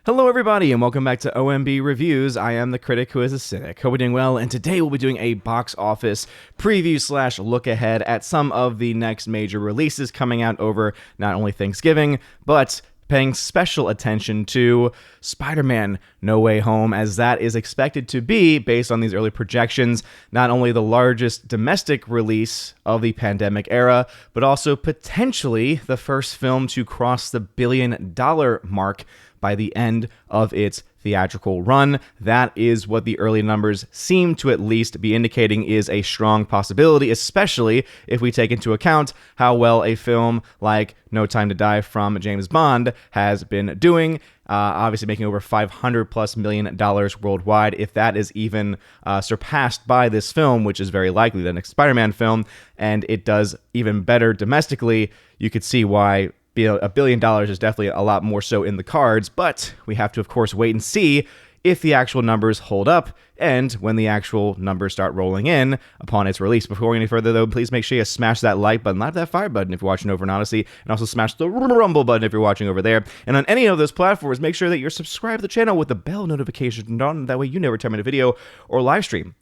Hello everybody and welcome back to OMB Reviews. I am the critic who is a cynic. Hope we're doing well, and today we'll be doing a box office preview slash look ahead at some of the next major releases coming out over not only Thanksgiving, but paying special attention to Spider-Man No Way Home, as that is expected to be, based on these early projections, not only the largest domestic release of the pandemic era, but also potentially the first film to cross the $1 billion mark by the end of its theatrical run. That is what the early numbers seem to at least be indicating is a strong possibility, especially if we take into account how well a film like No Time to Die from James Bond has been doing. Obviously making over $500+ million worldwide. If that is even surpassed by this film, which is very likely the next Spider-Man film, and it does even better domestically, you could see why $1 billion is definitely a lot more so in the cards, but we have to, of course, wait and see if the actual numbers hold up and when the actual numbers start rolling in upon its release. Before we go any further, though, please make sure you smash that like button, light that fire button if you're watching over on Odyssey, and also smash the rumble button if you're watching over there. And on any of those platforms, make sure that you're subscribed to the channel with the bell notification on. That way you never time in a video or live stream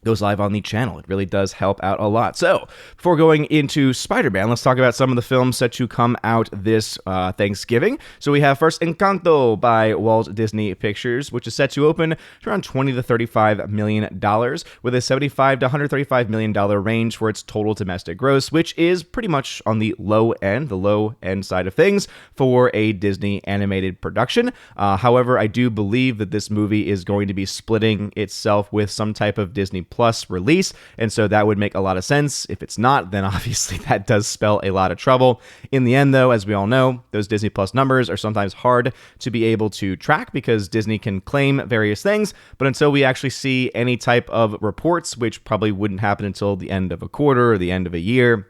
goes live on the channel. It really does help out a lot. So, before going into Spider-Man, let's talk about some of the films set to come out this Thanksgiving. So we have first Encanto by Walt Disney Pictures, which is set to open to around $20 to $35 million, with a $75 to $135 million range for its total domestic gross, which is pretty much on the low end side of things for a Disney animated production. However, I do believe that this movie is going to be splitting itself with some type of Disney Plus release, and so that would make a lot of sense. If it's not, then obviously that does spell a lot of trouble. In the end, though, as we all know, those Disney Plus numbers are sometimes hard to be able to track because Disney can claim various things, but until we actually see any type of reports, which probably wouldn't happen until the end of a quarter or the end of a year,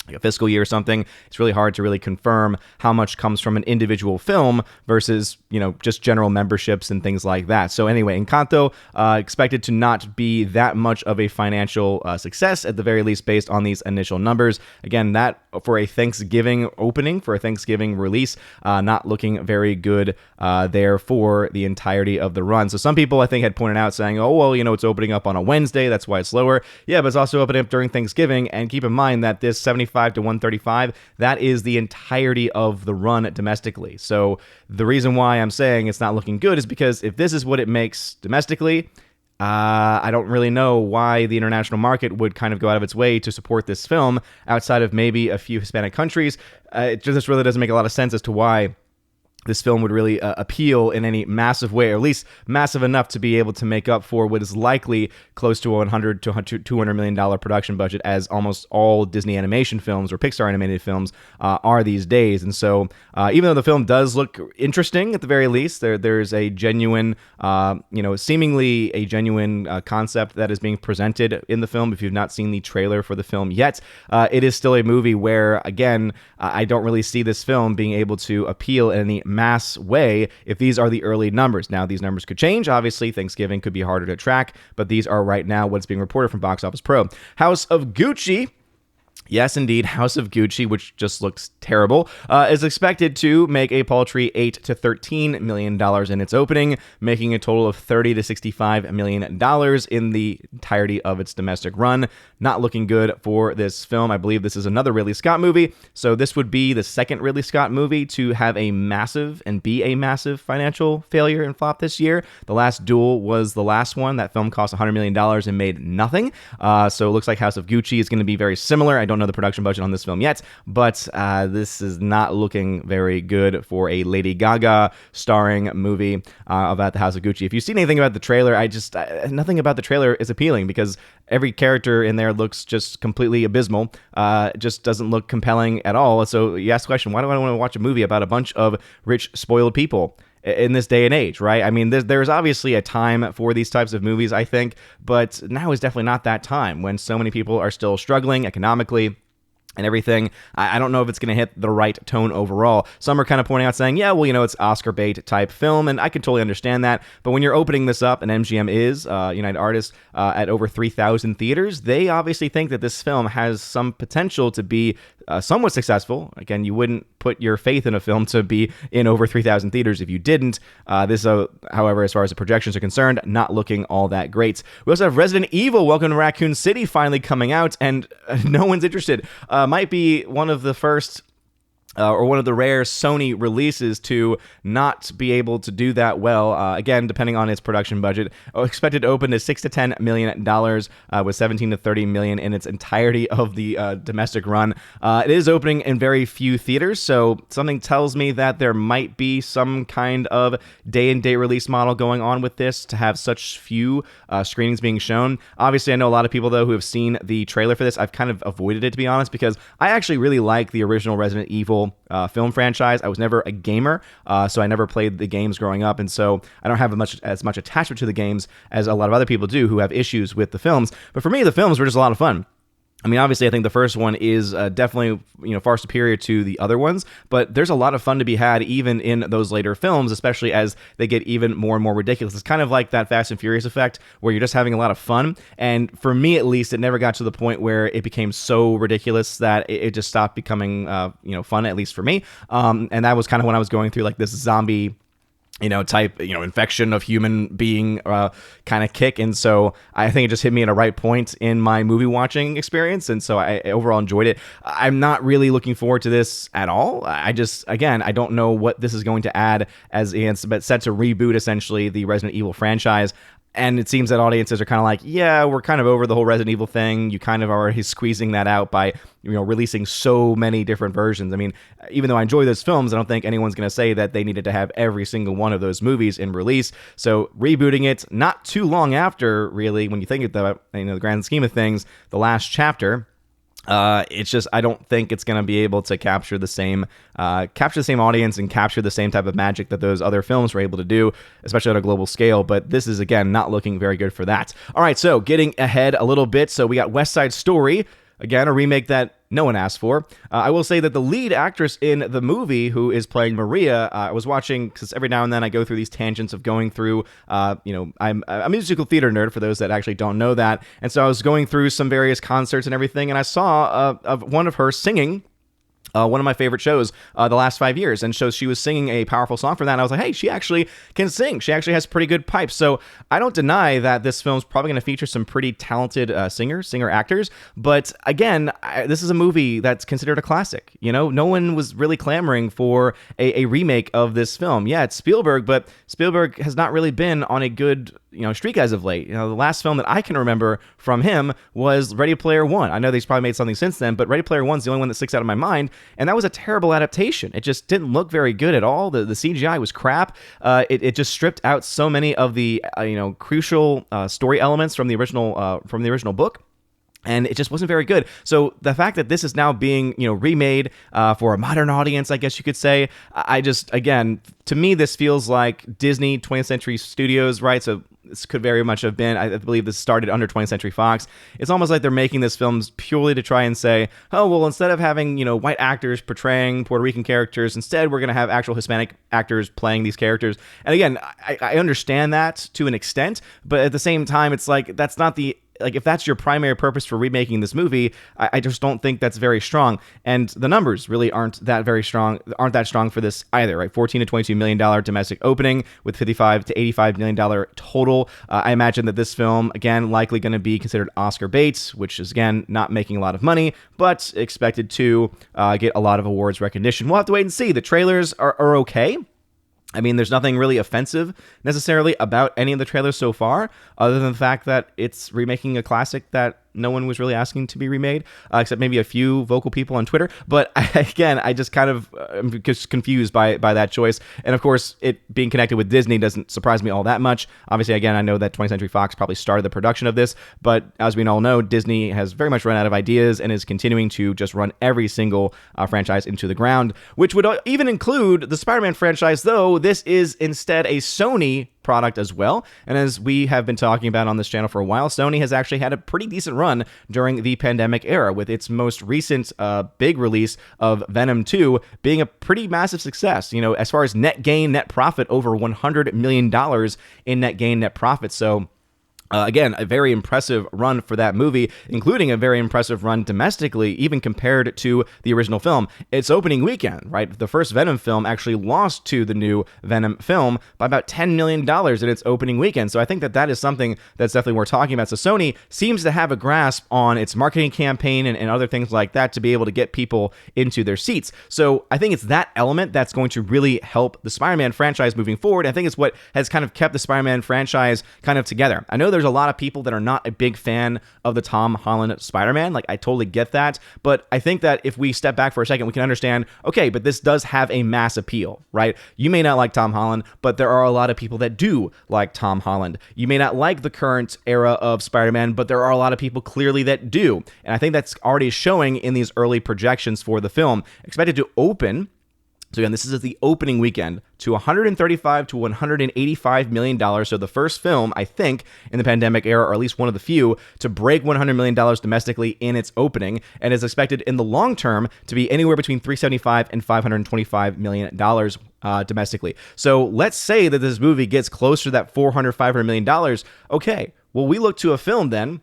like a fiscal year or something, it's really hard to really confirm how much comes from an individual film versus, just general memberships and things like that. So anyway, Encanto expected to not be that much of a financial success, at the very least, based on these initial numbers. Again, that for a Thanksgiving opening, for a Thanksgiving release, not looking very good there for the entirety of the run. So some people, I think, had pointed out saying, oh, well, it's opening up on a Wednesday, that's why it's lower. Yeah, but it's also opening up during Thanksgiving, and keep in mind that this 75 to 135, that is the entirety of the run domestically. So the reason why I'm saying it's not looking good is because if this is what it makes domestically, I don't really know why the international market would kind of go out of its way to support this film outside of maybe a few Hispanic countries. It just really doesn't make a lot of sense as to why this film would really appeal in any massive way, or at least massive enough to be able to make up for what is likely close to a $100 to $200 million production budget, as almost all Disney animation films or Pixar animated films are these days. And so even though the film does look interesting at the very least, there's a genuine, seemingly a genuine concept that is being presented in the film. If you've not seen the trailer for the film yet, it is still a movie where, again, I don't really see this film being able to appeal in any mass way if these are the early numbers. Now, these numbers could change. Obviously, Thanksgiving could be harder to track, but these are right now what's being reported from Box Office Pro. House of Gucci, yes, indeed, House of Gucci, which just looks terrible, is expected to make a paltry $8 to $13 million in its opening, making a total of $30 to $65 million in the entirety of its domestic run. Not looking good for this film. I believe this is another Ridley Scott movie, so this would be the second Ridley Scott movie to have a massive financial failure and flop this year. The last Duel was the last one. That film cost $100 million and made nothing. So it looks like House of Gucci is going to be very similar. I don't know the production budget on this film yet, but this is not looking very good for a Lady Gaga starring movie about the House of Gucci. If you've seen anything about the trailer, nothing about the trailer is appealing because every character in there looks just completely abysmal. Just doesn't look compelling at all. So you ask the question, why do I want to watch a movie about a bunch of rich, spoiled people in this day and age, right? I mean, there's obviously a time for these types of movies, I think, but now is definitely not that time when so many people are still struggling economically and everything. I don't know if it's going to hit the right tone overall. Some are kind of pointing out saying, yeah, well, it's Oscar bait type film, and I can totally understand that. But when you're opening this up, and MGM is, United Artists, at over 3,000 theaters, they obviously think that this film has some potential to be somewhat successful. Again, you wouldn't put your faith in a film to be in over 3,000 theaters if you didn't. However, as far as the projections are concerned, not looking all that great. We also have Resident Evil Welcome to Raccoon City finally coming out, and no one's interested. Might be one of the first or one of the rare Sony releases to not be able to do that well. Again, depending on its production budget, expected to open to $6 to $10 million, with 17 to 30 million in its entirety of the domestic run. It is opening in very few theaters, so something tells me that there might be some kind of day-and-date release model going on with this to have such few screenings being shown. Obviously, I know a lot of people, though, who have seen the trailer for this. I've kind of avoided it, to be honest, because I actually really like the original Resident Evil film franchise. I was never a gamer, so I never played the games growing up, and so I don't have as much attachment to the games as a lot of other people do who have issues with the films. But for me, the films were just a lot of fun. I mean, obviously, I think the first one is definitely, far superior to the other ones, but there's a lot of fun to be had even in those later films, especially as they get even more and more ridiculous. It's kind of like that Fast and Furious effect where you're just having a lot of fun, and for me, at least, it never got to the point where it became so ridiculous that it just stopped becoming, fun, at least for me, and that was kind of when I was going through, like, this zombie type, infection of human being kind of kick. And so I think it just hit me at a right point in my movie watching experience. And so I overall enjoyed it. I'm not really looking forward to this at all. I don't know what this is going to add but set to reboot essentially the Resident Evil franchise. And it seems that audiences are kind of like, yeah, we're kind of over the whole Resident Evil thing. You kind of are already squeezing that out by, releasing so many different versions. I mean, even though I enjoy those films, I don't think anyone's going to say that they needed to have every single one of those movies in release. So rebooting it not too long after, really, when you think about the grand scheme of things, the last chapter. It's just, I don't think it's going to be able to capture the same audience and capture the same type of magic that those other films were able to do, especially on a global scale. But this is, again, not looking very good for that. All right, so getting ahead a little bit. So we got West Side Story, again, a remake that no one asked for. I will say that the lead actress in the movie, who is playing Maria, I was watching, because every now and then I go through these tangents of going through, I'm a musical theater nerd, for those that actually don't know that. And so I was going through some various concerts and everything, and I saw one of her singing one of my favorite shows the last 5 years, and so she was singing a powerful song for that, and I was like, hey, she actually can sing. She actually has pretty good pipes. So I don't deny that this film's probably going to feature some pretty talented singer actors, but again, this is a movie that's considered a classic. No one was really clamoring for a remake of this film. Yeah, it's Spielberg, but Spielberg has not really been on a good streak as of late. The last film that I can remember from him was Ready Player One. I know he's probably made something since then, but Ready Player One's the only one that sticks out of my mind, and that was a terrible adaptation. It just didn't look very good at all. The CGI was crap. It just stripped out so many of the crucial story elements from the original book. And it just wasn't very good. So the fact that this is now being, remade for a modern audience, I guess you could say, again, to me, this feels like Disney 20th Century Studios, right? So this could very much have been, I believe this started under 20th Century Fox. It's almost like they're making this film purely to try and say, oh, well, instead of having, white actors portraying Puerto Rican characters, instead we're going to have actual Hispanic actors playing these characters. And again, I understand that to an extent, but at the same time, it's like, that's not if that's your primary purpose for remaking this movie, I just don't think that's very strong. And the numbers really aren't that strong for this either, right? $14 to $22 million domestic opening with $55 to $85 million total. I imagine that this film, again, likely going to be considered Oscar bait, which is, again, not making a lot of money, but expected to get a lot of awards recognition. We'll have to wait and see. The trailers are okay. I mean, there's nothing really offensive necessarily about any of the trailers so far, other than the fact that it's remaking a classic that no one was really asking to be remade, except maybe a few vocal people on Twitter. But again, I just kind of am just confused by that choice. And of course, it being connected with Disney doesn't surprise me all that much. Obviously, again, I know that 20th Century Fox probably started the production of this, but as we all know, Disney has very much run out of ideas and is continuing to just run every single franchise into the ground, which would even include the Spider-Man franchise, though this is instead a Sony product as well. And as we have been talking about on this channel for a while, Sony has actually had a pretty decent run during the pandemic era, with its most recent big release of Venom 2 being a pretty massive success. As far as net profit, over $100 million in net profit. So Again, a very impressive run for that movie, including a very impressive run domestically, even compared to the original film. Its opening weekend, right? The first Venom film actually lost to the new Venom film by about $10 million in its opening weekend. So I think that that is something that's definitely worth talking about. So Sony seems to have a grasp on its marketing campaign and other things like that to be able to get people into their seats. So I think it's that element that's going to really help the Spider-Man franchise moving forward. I think it's what has kind of kept the Spider-Man franchise kind of together. I know there's a lot of people that are not a big fan of the Tom Holland Spider-Man. Like, I totally get that. But I think that if we step back for a second, we can understand, okay, but this does have a mass appeal, right? You may not like Tom Holland, but there are a lot of people that do like Tom Holland. You may not like the current era of Spider-Man, but there are a lot of people clearly that do. And I think that's already showing in these early projections for the film. Expected to open, so again, this is the opening weekend, to $135 to $185 million. So the first film, I think, in the pandemic era, or at least one of the few, to break $100 million domestically in its opening, and is expected in the long term to be anywhere between $375 and $525 million domestically. So let's say that this movie gets closer to that $400-500 million. Okay, well, we look to a film then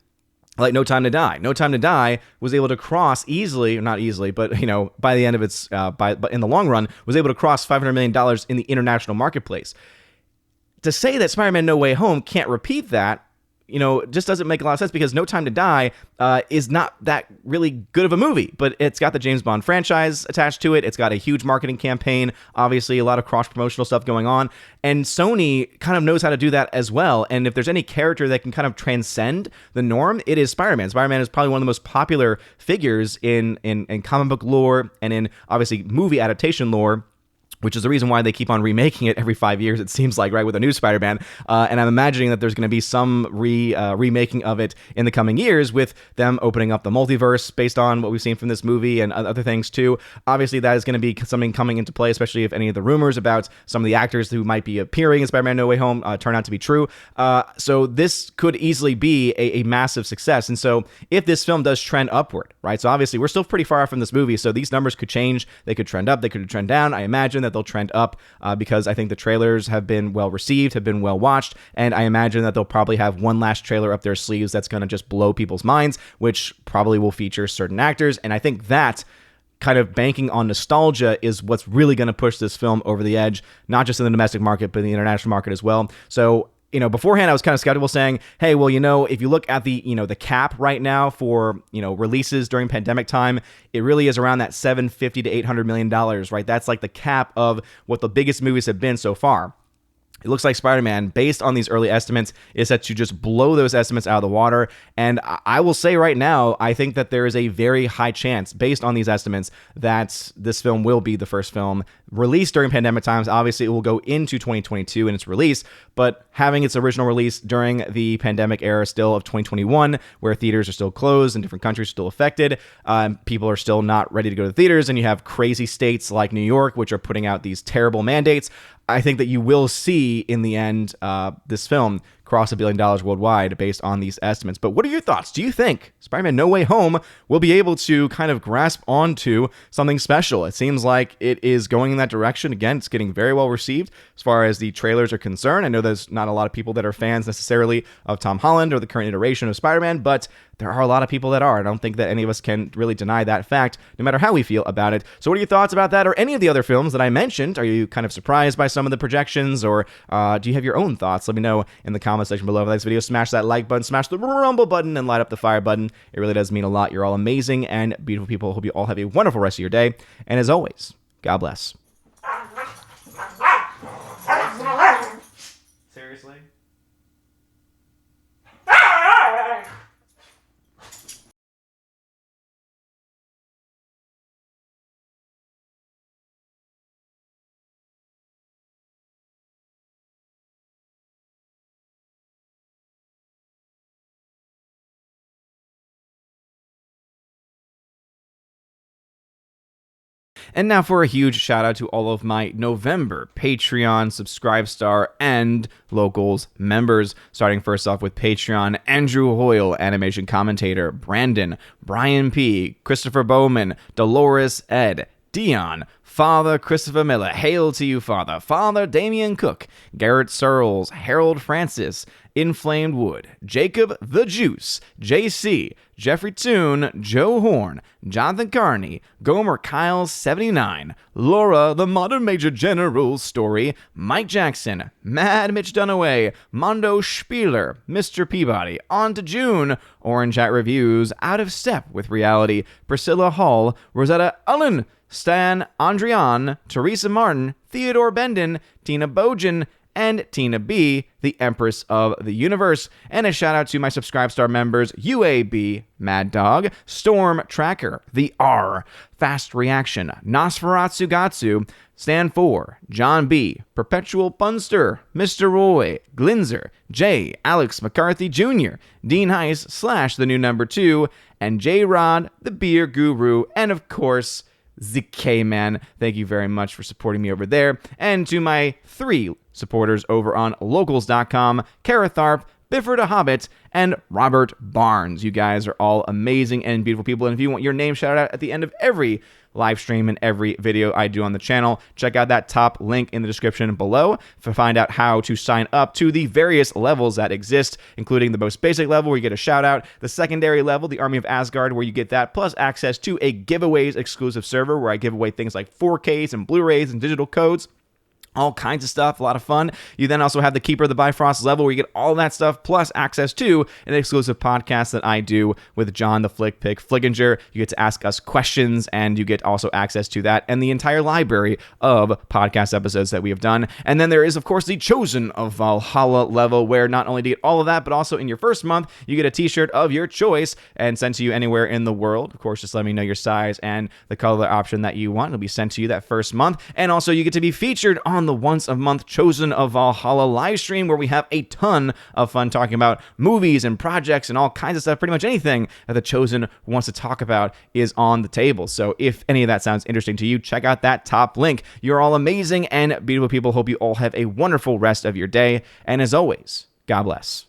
like No Time to Die. No Time to Die was able to cross easily, or not easily, but, you know, by the end of its, but in the long run, was able to cross $500 million in the international marketplace. To say that Spider-Man No Way Home can't repeat that, you know, just doesn't make a lot of sense, because No Time to Die is not that really good of a movie, but it's got the James Bond franchise attached to it. It's got a huge marketing campaign, obviously a lot of cross-promotional stuff going on, and Sony kind of knows how to do that as well. And if there's any character that can kind of transcend the norm, it is Spider-Man. Spider-Man is probably one of the most popular figures in comic book lore and in, obviously, movie adaptation lore, which is the reason why they keep on remaking it every 5 years, it seems like, right, with a new Spider-Man. And I'm imagining that there's going to be some remaking of it in the coming years, with them opening up the multiverse based on what we've seen from this movie and other things too. Obviously, that is going to be something coming into play, especially if any of the rumors about some of the actors who might be appearing in Spider-Man No Way Home turn out to be true. So this could easily be a massive success. And so if this film does trend upward, right, so obviously we're still pretty far off from this movie, so these numbers could change. They could trend up, they could trend down. I imagine that they'll trend up because I think the trailers have been well received, have been well watched, and I imagine that they'll probably have one last trailer up their sleeves that's going to just blow people's minds, which probably will feature certain actors. And I think that kind of banking on nostalgia is what's really going to push this film over the edge, not just in the domestic market, but in the international market as well. So, you know, beforehand, I was kind of skeptical, saying, hey, well, you know, if you look at the, you know, the cap right now for, you know, releases during pandemic time, it really is around that $750 to $800 million, right? That's like the cap of what the biggest movies have been so far. It looks like Spider-Man, based on these early estimates, is set to just blow those estimates out of the water. And I will say right now, I think that there is a very high chance, based on these estimates, that this film will be the first film released during pandemic times. Obviously, it will go into 2022 in its release, but having its original release during the pandemic era still of 2021, where theaters are still closed and different countries are still affected, people are still not ready to go to the theaters, and you have crazy states like New York, which are putting out these terrible mandates. I think that you will see in the end this film cross $1 billion worldwide based on these estimates. But what are your thoughts? Do you think Spider-Man No Way Home will be able to kind of grasp onto something special? It seems like it is going in that direction. Again, it's getting very well received as far as the trailers are concerned. I know there's not a lot of people that are fans necessarily of Tom Holland or the current iteration of Spider-Man, but there are a lot of people that are. I don't think that any of us can really deny that fact, no matter how we feel about it. So what are your thoughts about that, or any of the other films that I mentioned? Are you kind of surprised by some of the projections, or do you have your own thoughts? Let me know in the comment section below. If you like this video, smash that like button, smash the rumble button, and light up the fire button. It really does mean a lot. You're all amazing and beautiful people. Hope you all have a wonderful rest of your day. And as always, God bless. Seriously? And now for a huge shout out to all of my November Patreon, Subscribestar, and Locals members. Starting first off with Patreon, Andrew Hoyle, animation commentator, Brandon, Brian P., Christopher Bowman, Dolores Ed, Dion, Father Christopher Miller, hail to you, Father. Father Damian Cook, Garrett Searles, Harold Francis, Inflamed Wood, Jacob the Juice, JC, Jeffrey Toon, Joe Horn, Jonathan Carney, Gomer Kyle 79, Laura the Modern Major General Story, Mike Jackson, Mad Mitch Dunaway, Mondo Spieler, Mr. Peabody, On to June, Orange Hat Reviews, Out of Step with Reality, Priscilla Hall, Rosetta Ullen, Stan Andrian, Teresa Martin, Theodore Bendon, Tina Bojan, and Tina B, the Empress of the Universe. And a shout out to my Subscribestar members, UAB, Mad Dog, Storm Tracker, The R, Fast Reaction, Nosferatu Gatsu, Stan 4, John B, Perpetual Punster, Mr. Roy, Glinzer, J, Alex McCarthy Jr., Dean Heiss / the new number 2, and J Rod, the Beer Guru, and of course, ZK Man. Thank you very much for supporting me over there. And to my 3 supporters over on locals.com, Kara Tharp, Bifford a Hobbit, and Robert Barnes. You guys are all amazing and beautiful people. And if you want your name shouted out at the end of every live stream and every video I do on the channel, check out that top link in the description below to find out how to sign up to the various levels that exist, including the most basic level where you get a shout out, the secondary level, the Army of Asgard, where you get that, plus access to a giveaways exclusive server where I give away things like 4Ks and Blu-rays and digital codes. All kinds of stuff, a lot of fun. You then also have the Keeper of the Bifrost level where you get all that stuff, plus access to an exclusive podcast that I do with John the Flick Pick Flickinger. You get to ask us questions, and you get also access to that and the entire library of podcast episodes that we have done. And then there is, of course, the Chosen of Valhalla level, where not only do you get all of that, but also in your first month, you get a t-shirt of your choice and sent to you anywhere in the world. Of course, just let me know your size and the color option that you want. It'll be sent to you that first month. And also, you get to be featured on the once a month Chosen of Valhalla live stream, where we have a ton of fun talking about movies and projects and all kinds of stuff. Pretty much anything that the Chosen wants to talk about is on the table. So if any of that sounds interesting to you, check out that top link. You're all amazing and beautiful people. Hope you all have a wonderful rest of your day. And as always, God bless.